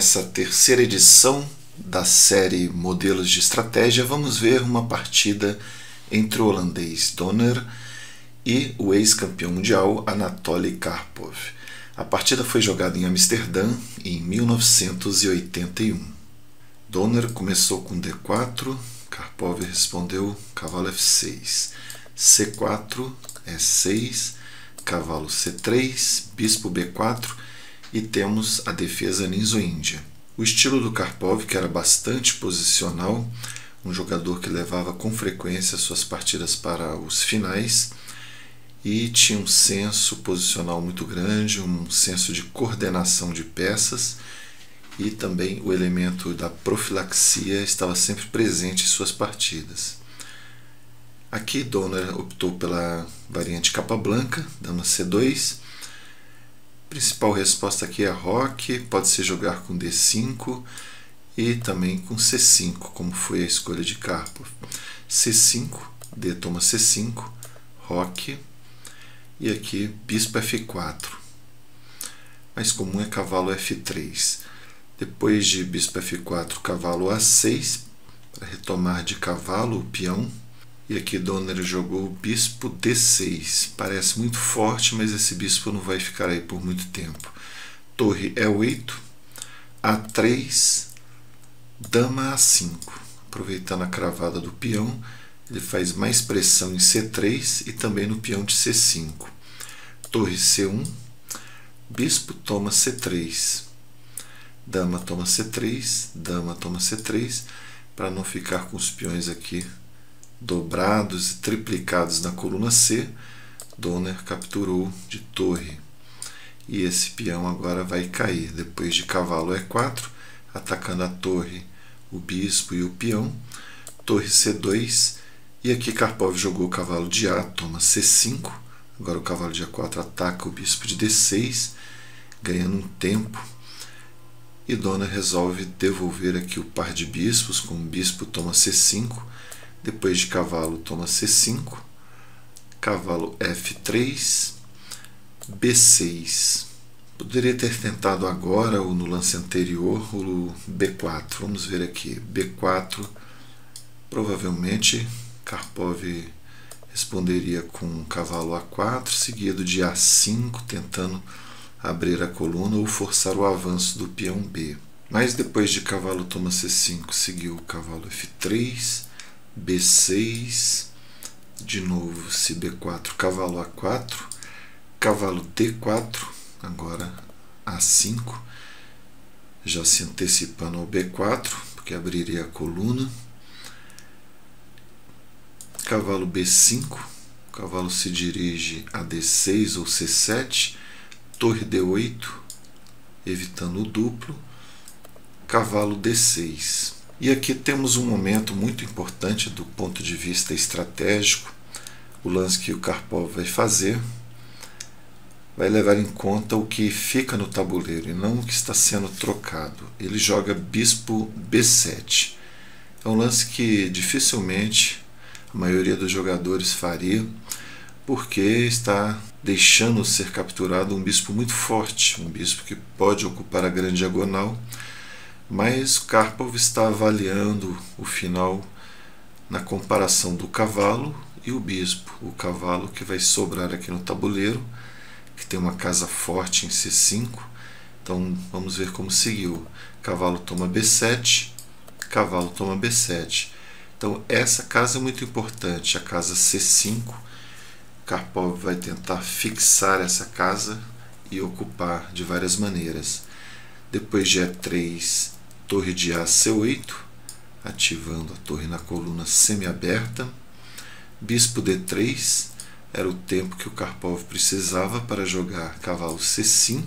Nessa terceira edição da série Modelos de Estratégia, vamos ver uma partida entre o holandês Donner e o ex-campeão mundial Anatoly Karpov. A partida foi jogada em Amsterdã em 1981. Donner começou com D4, Karpov respondeu cavalo F6, C4, E6, cavalo C3, bispo B4 e temos a defesa Ninzo-Índia. O estilo do Karpov, que era bastante posicional, um jogador que levava com frequência suas partidas para os finais e tinha um senso posicional muito grande, um senso de coordenação de peças, e também o elemento da profilaxia estava sempre presente em suas partidas. Aqui Donner optou pela variante capa branca, dama C2. Principal resposta aqui é roque, pode-se jogar com D5 e também com C5, como foi a escolha de Karpov. C5, D toma C5, roque, e aqui bispo F4. Mais comum é cavalo F3. Depois de bispo F4, cavalo A6, para retomar de cavalo o peão. E aqui Donner jogou o bispo D6. Parece muito forte, mas esse bispo não vai ficar aí por muito tempo. Torre E8, A3, dama A5. Aproveitando a cravada do peão, ele faz mais pressão em C3 e também no peão de C5. Torre C1, bispo toma C3. Dama toma C3, dama toma C3, para não ficar com os peões aqui dobrados e triplicados na coluna C. Donner capturou de torre. E esse peão agora vai cair, depois de cavalo E4, atacando a torre, o bispo e o peão. Torre C2, e aqui Karpov jogou o cavalo de A, toma C5. Agora o cavalo de A4 ataca o bispo de D6, ganhando um tempo. E Donner resolve devolver aqui o par de bispos, com o bispo toma C5. Depois de cavalo toma C5, cavalo F3, B6. Poderia ter tentado agora, ou no lance anterior, o B4. Vamos ver aqui. B4, provavelmente Karpov responderia com cavalo A4, seguido de A5, tentando abrir a coluna ou forçar o avanço do peão B. Mas depois de cavalo toma C5, seguiu o cavalo F3, B6, de novo se B4, cavalo A4, cavalo D4, agora A5, já se antecipando ao B4, porque abriria a coluna. Cavalo B5, o cavalo se dirige a D6 ou C7, torre D8, evitando o duplo, cavalo D6. E aqui temos um momento muito importante do ponto de vista estratégico. O lance que o Karpov vai fazer vai levar em conta o que fica no tabuleiro e não o que está sendo trocado. Ele joga bispo B7. É um lance que dificilmente a maioria dos jogadores faria, porque está deixando ser capturado um bispo muito forte, um bispo que pode ocupar a grande diagonal. Mas Karpov está avaliando o final na comparação do cavalo e o bispo. O cavalo que vai sobrar aqui no tabuleiro, que tem uma casa forte em C5. Então vamos ver como seguiu. Cavalo toma B7, cavalo toma B7. Então essa casa é muito importante, a casa C5. Karpov vai tentar fixar essa casa e ocupar de várias maneiras. Depois de E3, torre de A C8, ativando a torre na coluna semiaberta. Bispo D3, era o tempo que o Karpov precisava para jogar cavalo C5,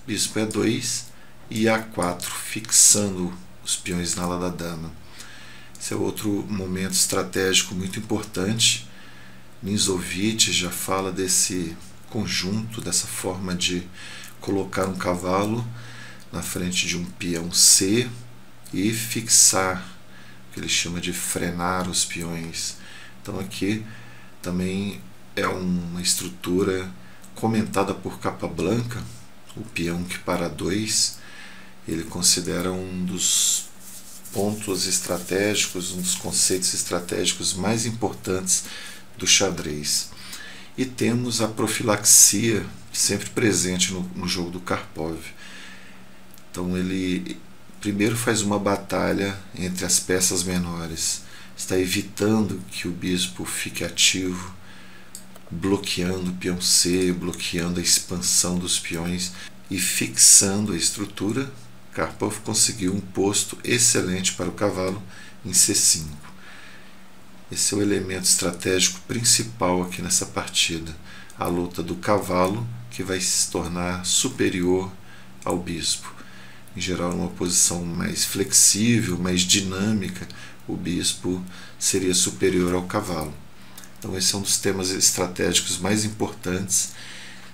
bispo E2 e A4, fixando os peões na ala da dama. Esse é outro momento estratégico muito importante. Ninzovic já fala desse conjunto, dessa forma de colocar um cavalo na frente de um peão C e fixar, o que ele chama de frenar os peões. Então aqui também é uma estrutura comentada por Capablanca, o peão que para 2, ele considera um dos pontos estratégicos, um dos conceitos estratégicos mais importantes do xadrez. E temos a profilaxia sempre presente no jogo do Karpov. Então ele primeiro faz uma batalha entre as peças menores, está evitando que o bispo fique ativo, bloqueando o peão C, bloqueando a expansão dos peões e fixando a estrutura. Karpov conseguiu um posto excelente para o cavalo em C5. Esse é o elemento estratégico principal aqui nessa partida, a luta do cavalo, que vai se tornar superior ao bispo. Em geral, numa posição mais flexível, mais dinâmica, o bispo seria superior ao cavalo. Então esse é um dos temas estratégicos mais importantes.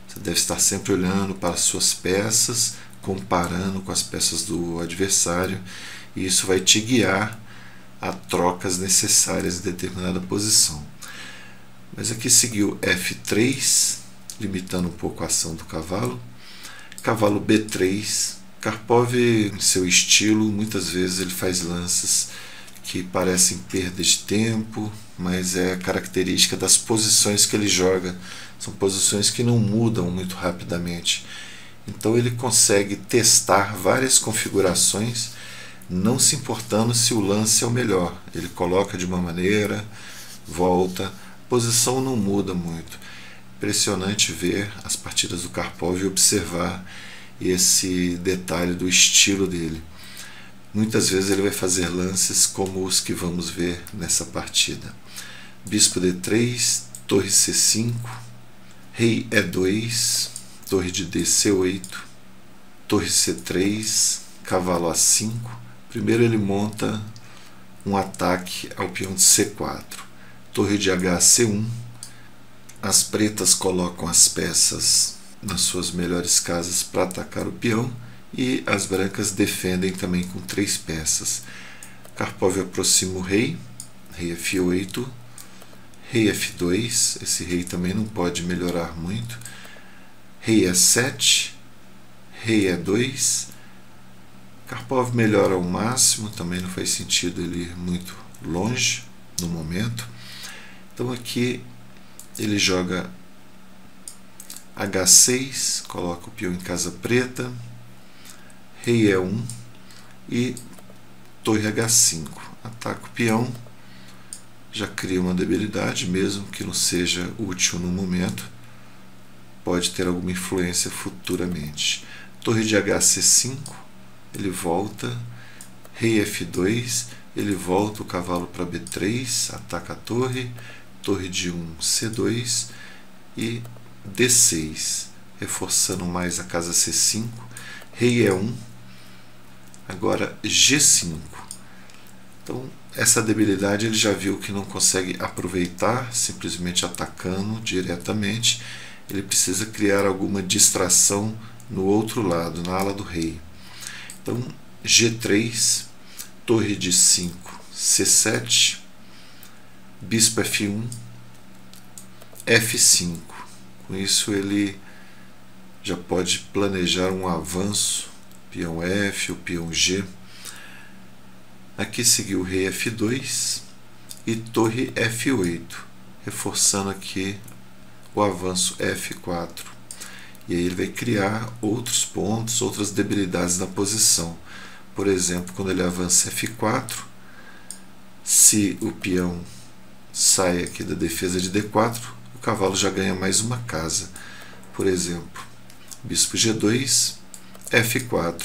Você deve estar sempre olhando para as suas peças, comparando com as peças do adversário, e isso vai te guiar a trocas necessárias em determinada posição. Mas aqui seguiu F3, limitando um pouco a ação do cavalo. Cavalo B3. Karpov, em seu estilo, muitas vezes ele faz lances que parecem perda de tempo, mas é característica das posições que ele joga. São posições que não mudam muito rapidamente. Então ele consegue testar várias configurações, não se importando se o lance é o melhor. Ele coloca de uma maneira, volta, a posição não muda muito. Impressionante ver as partidas do Karpov e observar esse detalhe do estilo dele. Muitas vezes ele vai fazer lances como os que vamos ver nessa partida. Bispo D3, torre C5, rei E2, torre de D C8, torre C3, cavalo A5. Primeiro ele monta um ataque ao peão de C4, torre de H C1. As pretas colocam as peças nas suas melhores casas para atacar o peão, e as brancas defendem também com 3 peças. Karpov aproxima o rei, rei F8, rei F2, esse rei também não pode melhorar muito, rei E7, rei E2. Karpov melhora ao máximo, também não faz sentido ele ir muito longe no momento. Então aqui ele joga H6, coloca o peão em casa preta, rei E1 e torre H5. Ataca o peão, já cria uma debilidade, mesmo que não seja útil no momento, pode ter alguma influência futuramente. Torre de HC5, ele volta, rei F2, ele volta o cavalo para B3, ataca a torre, torre de 1 C2 e D6, reforçando mais a casa C5, rei E1, agora G5. Então essa debilidade ele já viu que não consegue aproveitar simplesmente atacando diretamente, ele precisa criar alguma distração no outro lado, na ala do rei. Então G3, torre de 5 C7, bispo F1, F5. Com isso ele já pode planejar um avanço, peão F, o peão G. Aqui seguiu o rei F2 e torre F8, reforçando aqui o avanço F4. E aí ele vai criar outros pontos, outras debilidades na posição. Por exemplo, quando ele avança F4, se o peão sai aqui da defesa de D4, o cavalo já ganha mais uma casa. Por exemplo, bispo G2, F4.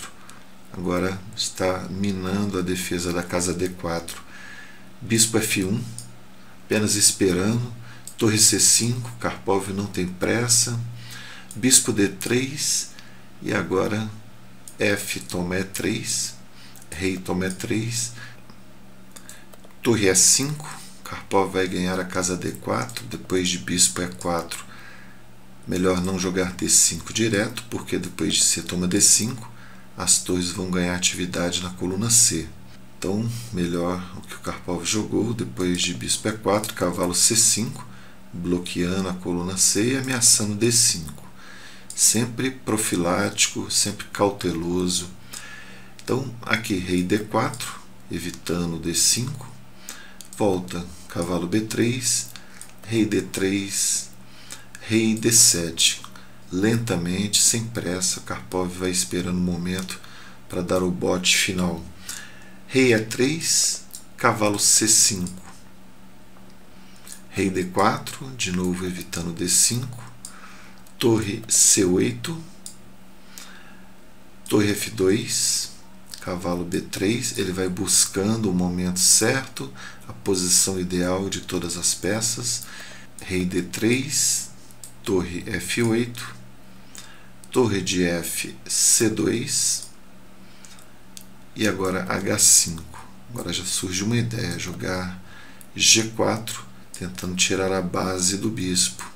Agora está minando a defesa da casa D4. Bispo F1, apenas esperando. Torre C5, Karpov não tem pressa. Bispo D3 e agora F toma E3, rei toma E3, torre E5, Karpov vai ganhar a casa D4, depois de bispo E4, melhor não jogar D5 direto, porque depois de C toma D5, as torres vão ganhar atividade na coluna C. Então, melhor o que o Karpov jogou, depois de bispo E4, cavalo C5, bloqueando a coluna C e ameaçando D5. Sempre profilático, sempre cauteloso. Então aqui rei D4, evitando D5, volta cavalo B3, rei D3, rei D7. Lentamente, sem pressa, Karpov vai esperando o momento para dar o bote final. Rei E3, cavalo C5, rei D4, de novo evitando D5, torre C8, torre F2, cavalo B3, ele vai buscando o momento certo, a posição ideal de todas as peças, rei D3, torre F8, torre de F, C2, e agora H5. Agora já surge uma ideia, jogar G4, tentando tirar a base do bispo.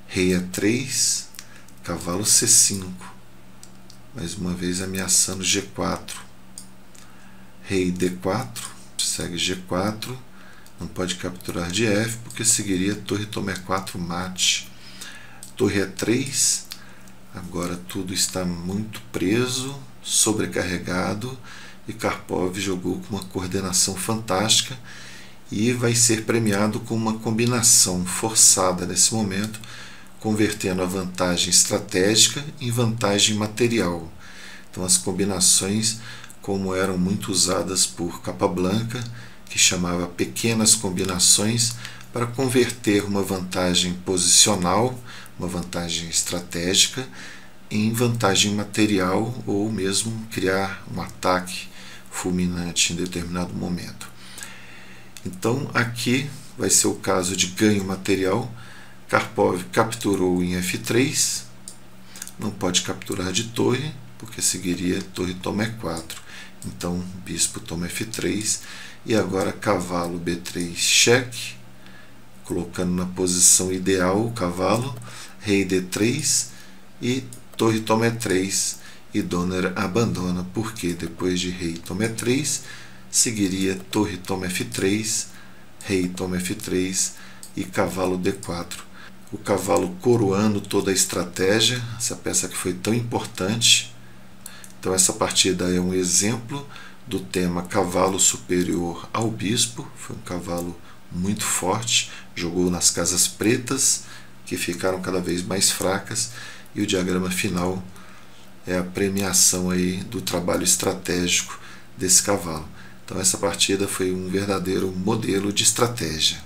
Rei A3, cavalo C5, mais uma vez ameaçando G4. Rei D4, segue G4, não pode capturar de F, porque seguiria torre toma E4 mate. Torre E3, agora tudo está muito preso, sobrecarregado, e Karpov jogou com uma coordenação fantástica e vai ser premiado com uma combinação forçada nesse momento, convertendo a vantagem estratégica em vantagem material. Então as combinações, como eram muito usadas por Capablanca, que chamava pequenas combinações, para converter uma vantagem posicional, uma vantagem estratégica, em vantagem material, ou mesmo criar um ataque fulminante em determinado momento. Então aqui vai ser o caso de ganho material. Karpov capturou em F3, não pode capturar de torre, porque seguiria torre toma E4. Então bispo toma F3, e agora cavalo B3 cheque, colocando na posição ideal o cavalo, rei D3 e torre toma E3, e Donner abandona, porque depois de rei toma E3, seguiria torre toma F3, rei toma F3 e cavalo D4. O cavalo coroando toda a estratégia, essa peça que foi tão importante. Então essa partida é um exemplo do tema cavalo superior ao bispo. Foi um cavalo muito forte, jogou nas casas pretas, que ficaram cada vez mais fracas, e o diagrama final é a premiação aí do trabalho estratégico desse cavalo. Então essa partida foi um verdadeiro modelo de estratégia.